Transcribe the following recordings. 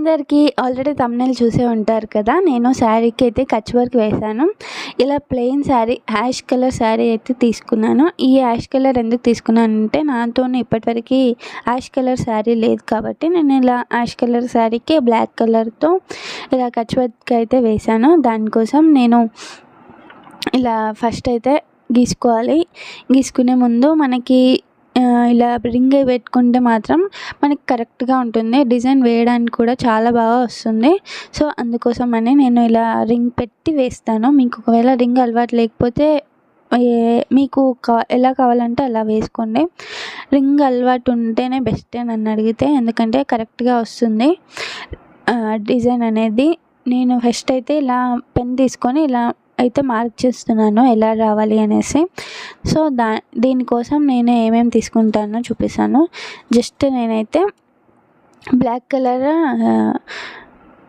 అందరికీ already thumbnail చూసే ఉంటారు కదా! నేను శారీకి అయితే కచ్ వర్క్ వేశాను. ఇలా plain sari ash colour sari అయితే తీసుకున్నాను. ఈ యాష్ కలర్ ఎందుకు తీసుకున్నానంటే నాతోని ఇప్పటివరకి యాష్ కలర్ శారీ లేదు కాబట్టి నేను ఇలా యాష్ కలర్ శారీకి బ్లాక్ కలర్‌తో ఇలా కచ్ వర్క్ అయితే వేశాను. దానికోసం నేను ఇలా ఫస్ట్ అయితే గీసుకోవాలి. గీసుకునే ముందు మనకి ఇలా రింగ్ పెట్టుకుంటే మాత్రం మనకి కరెక్ట్‌గా ఉంటుంది. డిజైన్ వేయడానికి కూడా చాలా బాగా వస్తుంది. సో, అందుకోసమని నేను ఇలా రింగ్ పెట్టి వేస్తాను. మీకు ఒకవేళ రింగ్ అలవాటు లేకపోతే మీకు ఎలా కావాలంటే అలా వేసుకోండి. రింగ్ అలవాటు ఉంటేనే బెస్ట్ నన్ను అడిగితే. ఎందుకంటే కరెక్ట్‌గా వస్తుంది డిజైన్ అనేది. నేను ఫస్ట్ అయితే ఇలా పెన్ తీసుకొని ఇలా అయితే మార్క్ చేస్తున్నాను ఎలా రావాలి అనేసి. సో, దీనికోసం నేను ఏమేమి తీసుకుంటానో చూపిస్తాను. జస్ట్ నేనైతే బ్లాక్ కలర్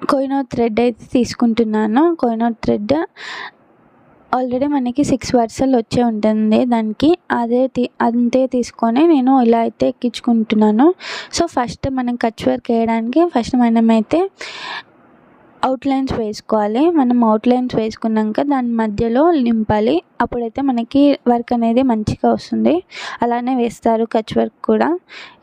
కోహినూర్ థ్రెడ్ అయితే తీసుకుంటున్నాను. కోహినూర్ థ్రెడ్ ఆల్రెడీ మనకి 6 వరుసలు వచ్చే ఉంటుంది దానికి. అంతే తీసుకొని నేను ఇలా అయితే ఎక్కించుకుంటున్నాను. సో, ఫస్ట్ మనం కచ్ వర్క్ వేయడానికి ఫస్ట్ మనమైతే అవుట్లైన్స్ వేసుకోవాలి. మనం అవుట్లైన్స్ వేసుకున్నాక దాని మధ్యలో నింపాలి. అప్పుడైతే మనకి వర్క్ అనేది మంచిగా వస్తుంది. అలానే వేస్తారు కచ్ వర్క్ కూడా.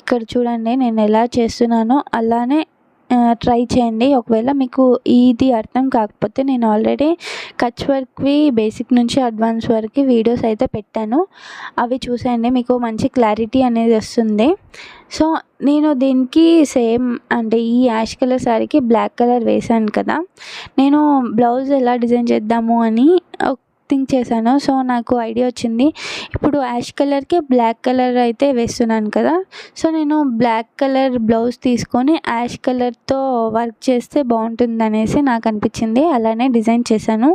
ఇక్కడ చూడండి నేను ఎలా చేస్తున్నానో అలానే ట్రై చేయండి. ఒకవేళ మీకు ఇది అర్థం కాకపోతే నేను ఆల్రెడీ కచ్ వర్క్‌వి బేసిక్ నుంచి అడ్వాన్స్ వరకు వీడియోస్ అయితే పెట్టాను. అవి చూసేయండి, మీకు మంచి క్లారిటీ అనేది వస్తుంది. సో, నేను దీనికి సేమ్ అంటే ఈ యాష్ కలర్ శారీకి బ్లాక్ కలర్ వేశాను కదా! నేను బ్లౌజ్ ఎలా డిజైన్ చేద్దాము అని థింక్ చేశాను. సో, నాకు ఐడియా వచ్చింది. ఇప్పుడు యాష్ కలర్‌కి బ్లాక్ కలర్ అయితే వేస్తున్నాను కదా! సో, నేను బ్లాక్ కలర్ బ్లౌజ్ తీసుకొని యాష్ కలర్‌తో వర్క్ చేస్తే బాగుంటుందనేసి నాకు అనిపించింది. అలానే డిజైన్ చేశాను.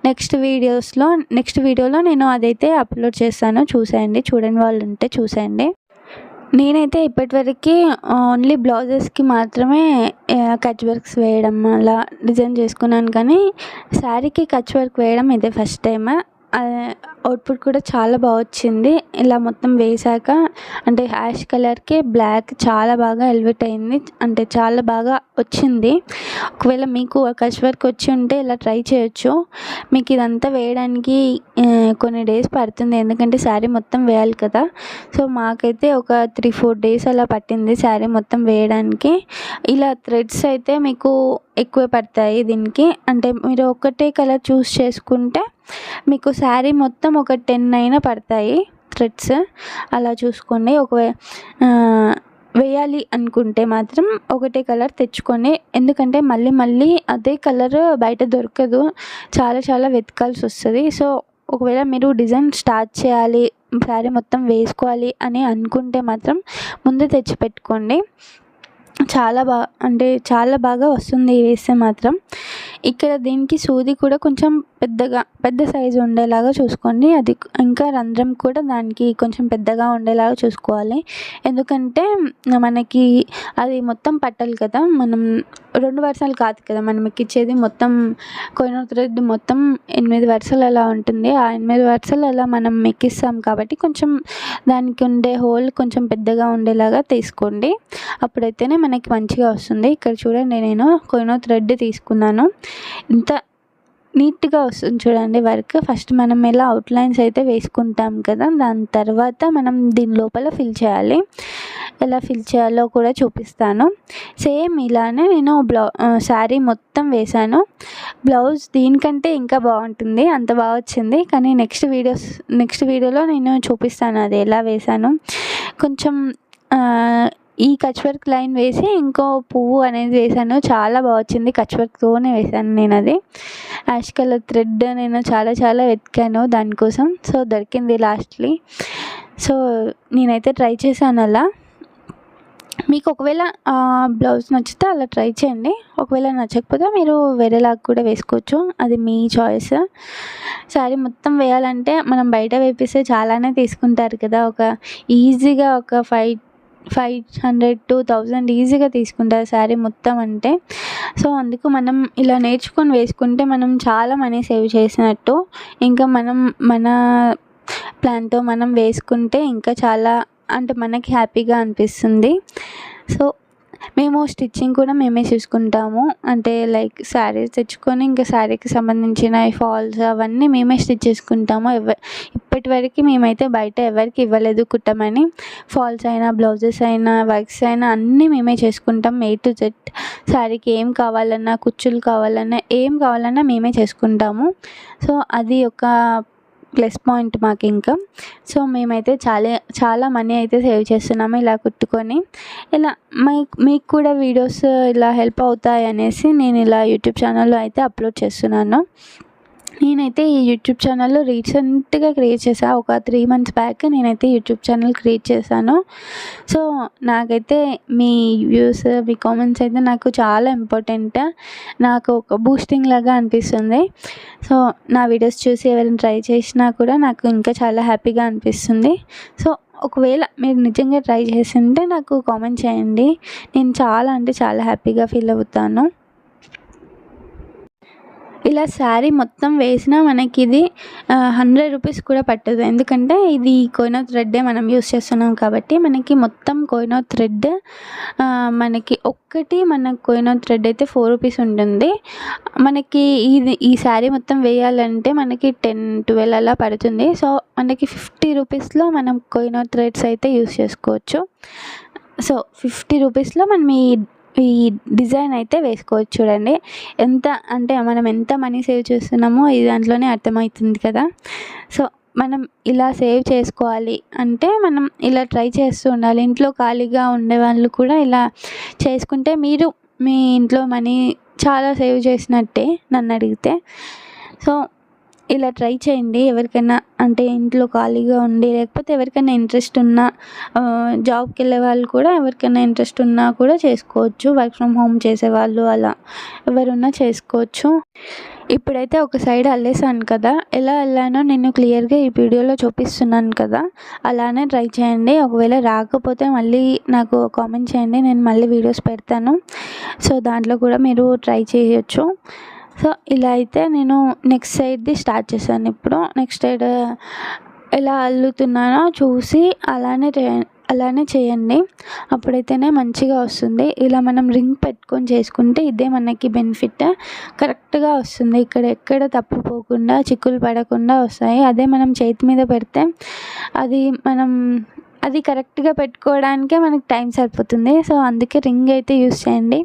నెక్స్ట్ వీడియోలో నేను అదైతే అప్లోడ్ చేస్తాను. చూసేయండి. చూడని వాళ్ళు ఉంటే చూసేయండి. నేనైతే ఇప్పటివరకి ఓన్లీ బ్లౌజెస్‌కి మాత్రమే కచ్ వర్క్స్ వేయడం అలా డిజైన్ చేసుకున్నాను. కానీ శారీకి కచ్ వర్క్ వేయడం ఇదే ఫస్ట్ టైమ్. అవుట్పుట్ కూడా చాలా బాగా వచ్చింది. ఇలా మొత్తం వేశాక అంటే యాష్ కలర్‌కి బ్లాక్ చాలా బాగా ఎలివేట్ అయింది. అంటే చాలా బాగా వచ్చింది. ఒకవేళ మీకు కచ్ వర్క్ వచ్చి ఉంటే ఇలా ట్రై చేయొచ్చు. మీకు ఇదంతా వేయడానికి కొన్ని డేస్ పడుతుంది. ఎందుకంటే శారీ మొత్తం వేయాలి కదా! సో, మాకైతే ఒక 3-4 డేస్ అలా పట్టింది శారీ మొత్తం వేయడానికి. ఇలా థ్రెడ్స్ అయితే మీకు ఎక్కువే పడతాయి దీనికి. అంటే మీరు ఒకటే కలర్ చూస్ చేసుకుంటే మీకు శారీ మొత్తం ఒక 10 అయినా పడతాయి థ్రెడ్స్. అలా చూసుకోండి. వేయాలి అనుకుంటే మాత్రం ఒకటే కలర్ తెచ్చుకొని, ఎందుకంటే మళ్ళీ అదే కలర్ బయట దొరకదు. చాలా వెతకాల్సి వస్తుంది. సో, ఒకవేళ మీరు డిజైన్ స్టార్ట్ చేయాలి, శారీ మొత్తం వేసుకోవాలి అని అనుకుంటే మాత్రం ముందే తెచ్చి పెట్టుకోండి. చాలా బాగా వస్తుంది వేస్తే మాత్రం. ఇక్కడ దీనికి సూది కూడా కొంచెం పెద్ద సైజు ఉండేలాగా చూసుకోండి. అది ఇంకా రంధ్రం కూడా దానికి కొంచెం పెద్దగా ఉండేలాగా చూసుకోవాలి. ఎందుకంటే మనకి అది మొత్తం పట్టాలి కదా! మనం 2 వరుసలు కాదు కదా మనం ఎక్కించేది. మొత్తం కోహినూర్ థ్రెడ్ మొత్తం 8 వరుసలు అలా ఉంటుంది. ఆ 8 వరుసలు అలా మనం ఎక్కిస్తాం కాబట్టి కొంచెం దానికి ఉండే హోల్ కొంచెం పెద్దగా ఉండేలాగా తీసుకోండి. అప్పుడైతేనే మనకి మంచిగా వస్తుంది. ఇక్కడ చూడండి నేను కోహినూర్ థ్రెడ్ తీసుకున్నాను. ఇంత నీట్‌గా వస్తుంది చూడండి వర్క్. ఫస్ట్ మనం ఇలా అవుట్లైన్స్ అయితే వేసుకుంటాం కదా! దాని తర్వాత మనం దీని లోపల ఫిల్ చేయాలి. ఎలా ఫిల్ చేయాలో కూడా చూపిస్తాను. సేమ్ ఇలానే నేను శారీ మొత్తం వేశాను. బ్లౌజ్ దీనికంటే ఇంకా బాగుంటుంది. అంత బాగా వచ్చింది. కానీ నెక్స్ట్ వీడియోలో నేను చూపిస్తాను అది ఎలా వేశాను. కొంచెం ఈ కచ్ వర్క్ లైన్ వేసి ఇంకో పువ్వు అనేది వేశాను. చాలా బాగా వచ్చింది. కచ్ వర్క్‌తోనే వేశాను నేను అది. యాష్ కలర్ థ్రెడ్ నేను చాలా వెతికాను దానికోసం. సో, దొరికింది లాస్ట్‌లీ. సో, నేనైతే ట్రై చేశాను అలా. మీకు ఒకవేళ బ్లౌజ్ నచ్చితే అలా ట్రై చేయండి. ఒకవేళ నచ్చకపోతే మీరు వేరేలాగా కూడా వేసుకోవచ్చు. అది మీ చాయిస్. శారీ మొత్తం వేయాలంటే మనం బయట వేపిస్తే చాలానే తీసుకుంటారు కదా! ఈజీగా ఒక 500 to 1000 ఈజీగా తీసుకుంటారు శారీ మొత్తం అంటే. సో, అందుకు మనం ఇలా నేర్చుకొని వేసుకుంటే మనం చాలా మనీ సేవ్ చేసినట్టు. ఇంకా మన ప్లాన్‌తో మనం వేసుకుంటే ఇంకా చాలా అంటే మనకి హ్యాపీగా అనిపిస్తుంది. సో, మేము స్టిచ్చింగ్ కూడా మేమే చూసుకుంటాము. అంటే లైక్ శారీస్ తెచ్చుకొని ఇంకా శారీకి సంబంధించిన ఫాల్స్ అవన్నీ మేమే స్టిచ్ చేసుకుంటాము. ఇప్పటివరకు మేమైతే బయట ఎవరికి ఇవ్వలేదు కుట్టమని. ఫాల్స్ అయినా, బ్లౌజెస్ అయినా, వర్క్స్ అయినా అన్నీ మేమే చేసుకుంటాం. A to Z శారీకి ఏం కావాలన్నా, కుచ్చులు కావాలన్నా, ఏం కావాలన్నా మేమే చేసుకుంటాము. సో అది ఒక ప్లస్ పాయింట్ మాకు ఇంకా. సో మేమైతే చాలా మనీ అయితే సేవ్ చేస్తున్నాము ఇలా కుట్టుకొని. ఇలా మీకు కూడా వీడియోస్ ఇలా హెల్ప్ అవుతాయి అనేసి నేను ఇలా యూట్యూబ్ ఛానల్లో అయితే అప్లోడ్ చేస్తున్నాను. నేనైతే ఈ యూట్యూబ్ ఛానల్లో రీసెంట్గా క్రియేట్ చేశాను. ఒక 3 months బ్యాక్ నేనైతే యూట్యూబ్ ఛానల్ క్రియేట్ చేశాను. సో నాకైతే మీ వ్యూస్, మీ కామెంట్స్ అయితే నాకు చాలా ఇంపార్టెంట్. నాకు ఒక బూస్టింగ్ లాగా అనిపిస్తుంది. సో నా వీడియోస్ చూసి ఎవరైనా ట్రై చేసినా కూడా నాకు ఇంకా చాలా హ్యాపీగా అనిపిస్తుంది. సో ఒకవేళ మీరు నిజంగా ట్రై చేసింటే నాకు కామెంట్ చేయండి. నేను చాలా హ్యాపీగా ఫీల్ అవుతాను. ఇలా శారీ మొత్తం వేసినా మనకి ఇది 100 రూపీస్ కూడా పట్టదు. ఎందుకంటే ఇది కోహినూర్ థ్రెడ్డే మనం యూస్ చేస్తున్నాం కాబట్టి మనకి మొత్తం కోహినూర్ థ్రెడ్ మనకి మన కోహినూర్ థ్రెడ్ అయితే 4 రూపీస్ ఉంటుంది. మనకి ఈ శారీ మొత్తం వేయాలంటే మనకి 10-12 అలా పడుతుంది. సో మనకి 50 రూపీస్లో మనం కోహినూర్ థ్రెడ్స్ అయితే యూస్ చేసుకోవచ్చు. సో 50 రూపీస్లో మనం ఈ డిజైన్ అయితే వేసుకోవచ్చు. చూడండి మనం ఎంత మనీ సేవ్ చేస్తున్నామో ఇది దాంట్లోనే అర్థమవుతుంది కదా. సో మనం ఇలా సేవ్ చేసుకోవాలి అంటే మనం ఇలా ట్రై చేస్తూ ఉండాలి. ఇంట్లో ఖాళీగా ఉండేవాళ్ళు కూడా ఇలా చేసుకుంటే మీరు మీ ఇంట్లో మనీ చాలా సేవ్ చేసినట్టే నన్ను అడిగితే. సో ఇలా ట్రై చేయండి. ఎవరికైనా అంటే ఇంట్లో ఖాళీగా ఉండి, లేకపోతే ఎవరికైనా ఇంట్రెస్ట్ ఉన్నా, జాబ్కి వెళ్ళే వాళ్ళు కూడా ఎవరికైనా ఇంట్రెస్ట్ ఉన్నా కూడా చేసుకోవచ్చు. వర్క్ ఫ్రమ్ హోమ్ చేసేవాళ్ళు అలా ఎవరున్నా చేసుకోవచ్చు. ఇప్పుడైతే ఒక సైడ్ అల్లేసాను కదా, ఎలా అల్లానో నేను క్లియర్గా ఈ వీడియోలో చూపిస్తున్నాను కదా, అలానే ట్రై చేయండి. ఒకవేళ రాకపోతే మళ్ళీ నాకు కామెంట్ చేయండి, నేను మళ్ళీ వీడియోస్ పెడతాను. సో దాంట్లో కూడా మీరు ట్రై చేయొచ్చు. సో ఇలా అయితే నేను నెక్స్ట్ సైడ్ది స్టార్ట్ చేశాను. ఇప్పుడు నెక్స్ట్ సైడ్ ఎలా అల్లుతున్నానో చూసి అలానే చేయండి. అప్పుడైతేనే మంచిగా వస్తుంది. ఇలా మనం రింగ్ పెట్టుకొని చేసుకుంటే ఇదే మనకి బెనిఫిట్. కరెక్ట్గా వస్తుంది. ఎక్కడ తప్పిపోకుండా, చిక్కులు పడకుండా వస్తాయి. అదే మనం చేతి మీద పెడితే అది కరెక్ట్గా పెట్టుకోవడానికే మనకి టైం సరిపోతుంది. సో అందుకే రింగ్ అయితే యూస్ చేయండి.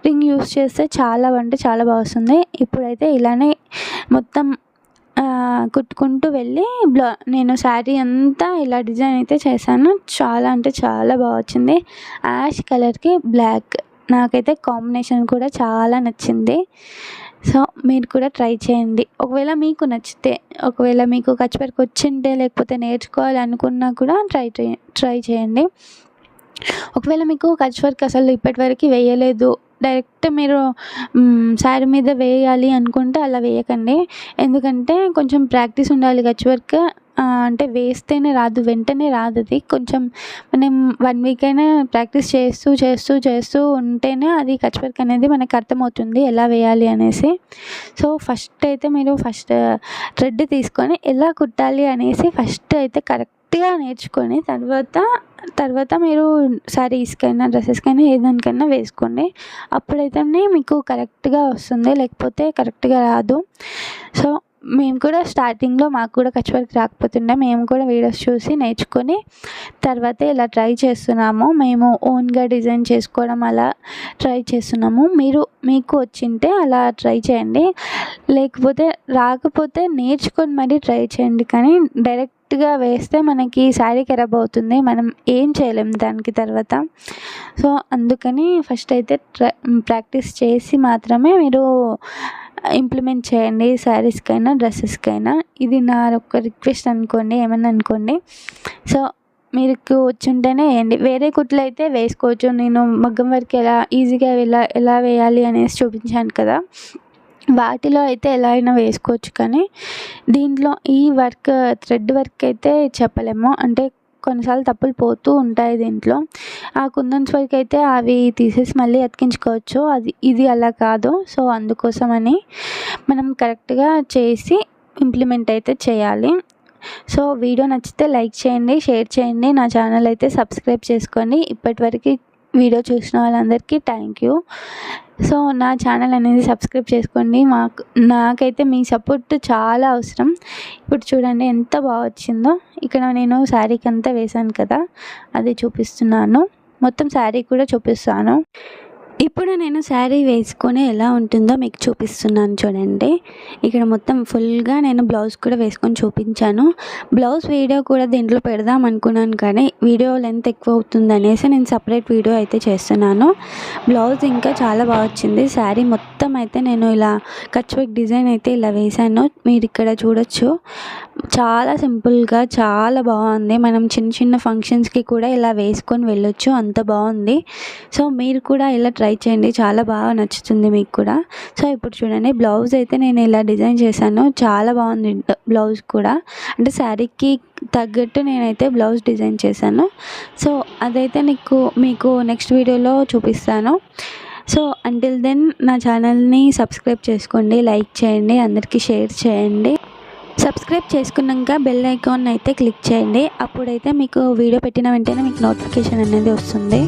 రింగ్ యూస్ చేస్తే చాలా బాగా వస్తుంది. ఇప్పుడైతే ఇలానే మొత్తం కుట్టుకుంటూ వెళ్ళి నేను శారీ అంతా ఇలా డిజైన్ అయితే చేశాను. చాలా బాగా వచ్చింది. యాష్ కలర్కి బ్లాక్ నాకైతే కాంబినేషన్ కూడా చాలా నచ్చింది. సో మీరు కూడా ట్రై చేయండి. ఒకవేళ మీకు నచ్చితే, ఒకవేళ మీకు కచ్ వర్క్ వచ్చింటే, లేకపోతే నేర్చుకోవాలనుకున్నా కూడా ట్రై చేయండి. ఒకవేళ మీకు కచ్ వర్క్ అసలు ఇప్పటివరకు వేయలేదు, డైరెక్ట్ మీరు శారీ మీద వేయాలి అనుకుంటే అలా వేయకండి. ఎందుకంటే కొంచెం ప్రాక్టీస్ ఉండాలి. కచ్ వర్క్ అంటే వేస్తేనే రాదు, వెంటనే రాదు. అది కొంచెం మనం 1 week అయినా ప్రాక్టీస్ చేస్తూ ఉంటేనే అది కచ్ వర్క్ అనేది మనకు అర్థమవుతుంది ఎలా వేయాలి అనేసి. సో ఫస్ట్ అయితే మీరు థ్రెడ్ తీసుకొని ఎలా కుట్టాలి అనేసి ఫస్ట్ అయితే కరెక్ట్గా నేర్చుకొని తర్వాత మీరు శారీస్కైనా, డ్రెస్సెస్కైనా ఏదానికైనా వేసుకోండి. అప్పుడైతేనే మీకు కరెక్ట్గా వస్తుంది, లేకపోతే కరెక్ట్గా రాదు. సో మేము కూడా స్టార్టింగ్లో మాకు కూడా కచ్ వర్క్ రాకపోతుండే, మేము కూడా వీడియోస్ చూసి నేర్చుకొని తర్వాత ఇలా ట్రై చేస్తున్నాము. మేము ఓన్గా డిజైన్ చేసుకోవడం అలా ట్రై చేస్తున్నాము. మీకు వచ్చింటే అలా ట్రై చేయండి. లేకపోతే రాకపోతే నేర్చుకొని మరీ ట్రై చేయండి. కానీ డైరెక్ట్గా వేస్తే మనకి శారీ ఖరాబ్ అవుతుంది, మనం ఏం చేయలేం దానికి తర్వాత. సో అందుకని ఫస్ట్ అయితే ప్రాక్టీస్ చేసి మాత్రమే మీరు ఇంప్లిమెంట్ చేయండి శారీస్కైనా, డ్రెస్సెస్కైనా. ఇది నా ఒక రిక్వెస్ట్ అనుకోండి, ఏమన్నా అనుకోండి. సో మీకు వచ్చుంటేనే వేయండి. వేరే కుట్లు అయితే వేసుకోవచ్చు. నేను మగ్గం వర్క్ ఈజీగా ఎలా వేయాలి అనేసి చూపించాను కదా, వాటిలో అయితే ఎలా అయినా వేసుకోవచ్చు. కానీ దీంట్లో ఈ థ్రెడ్ వర్క్ అయితే చెప్పలేము. అంటే కొన్నిసార్లు తప్పులు పోతూ ఉంటాయి దీంట్లో. ఆ కుందన్స్ వర్క్ అయితే అవి తీసేసి మళ్ళీ అతికించుకోవచ్చు. ఇది అలా కాదు. సో అందుకోసమని మనం కరెక్ట్గా చేసి ఇంప్లిమెంట్ అయితే చేయాలి. సో వీడియో నచ్చితే లైక్ చేయండి, షేర్ చేయండి. నా ఛానల్ అయితే సబ్స్క్రైబ్ చేసుకోండి. ఇప్పటివరకు వీడియో చూసిన వాళ్ళందరికీ థ్యాంక్ యూ. సో నా ఛానల్ అనేది సబ్స్క్రైబ్ చేసుకోండి. నాకైతే మీ సపోర్ట్ చాలా అవసరం. ఇప్పుడు చూడండి ఎంత బాగా వచ్చిందో. ఇక్కడ నేను శారీకి అంతా వేశాను కదా, అది చూపిస్తున్నాను. మొత్తం శారీ కూడా చూపిస్తాను. ఇప్పుడు నేను శారీ వేసుకొని ఎలా ఉంటుందో మీకు చూపిస్తున్నాను చూడండి. ఇక్కడ మొత్తం ఫుల్గా నేను బ్లౌజ్ కూడా వేసుకొని చూపించాను. బ్లౌజ్ వీడియో కూడా దీంట్లో పెడదాం అనుకున్నాను, కానీ వీడియో లెంత్ ఎక్కువ అవుతుంది అనేసి నేను సపరేట్ వీడియో అయితే చేస్తున్నాను. బ్లౌజ్ ఇంకా చాలా బాగా వచ్చింది. శారీ మొత్తం అయితే నేను ఇలా కట్ వర్క్ డిజైన్ అయితే ఇలా వేశాను. మీరు ఇక్కడ చూడొచ్చు, చాలా సింపుల్గా చాలా బాగుంది. మనం చిన్న చిన్న ఫంక్షన్స్కి కూడా ఇలా వేసుకొని వెళ్ళొచ్చు, అంత బాగుంది. సో మీరు కూడా ఇలా ట్రై చేయండి, చాలా బాగా నచ్చుతుంది మీకు కూడా. సో ఇప్పుడు చూడండి, బ్లౌజ్ అయితే నేను ఇలా డిజైన్ చేశాను. చాలా బాగుంది బ్లౌజ్ కూడా, అంటే శారీకి తగ్గట్టు నేనైతే బ్లౌజ్ డిజైన్ చేశాను. సో అదైతే మీకు నెక్స్ట్ వీడియోలో చూపిస్తాను. సో అంటిల్ దెన్ నా ఛానల్ని సబ్స్క్రైబ్ చేసుకోండి, లైక్ చేయండి, అందరికీ షేర్ చేయండి. సబ్స్క్రైబ్ చేసుకున్నాక బెల్ ఐకాన్ అయితే క్లిక్ చేయండి. అప్పుడైతే మీకు వీడియో పెట్టిన వెంటనే మీకు నోటిఫికేషన్ అనేది వస్తుంది.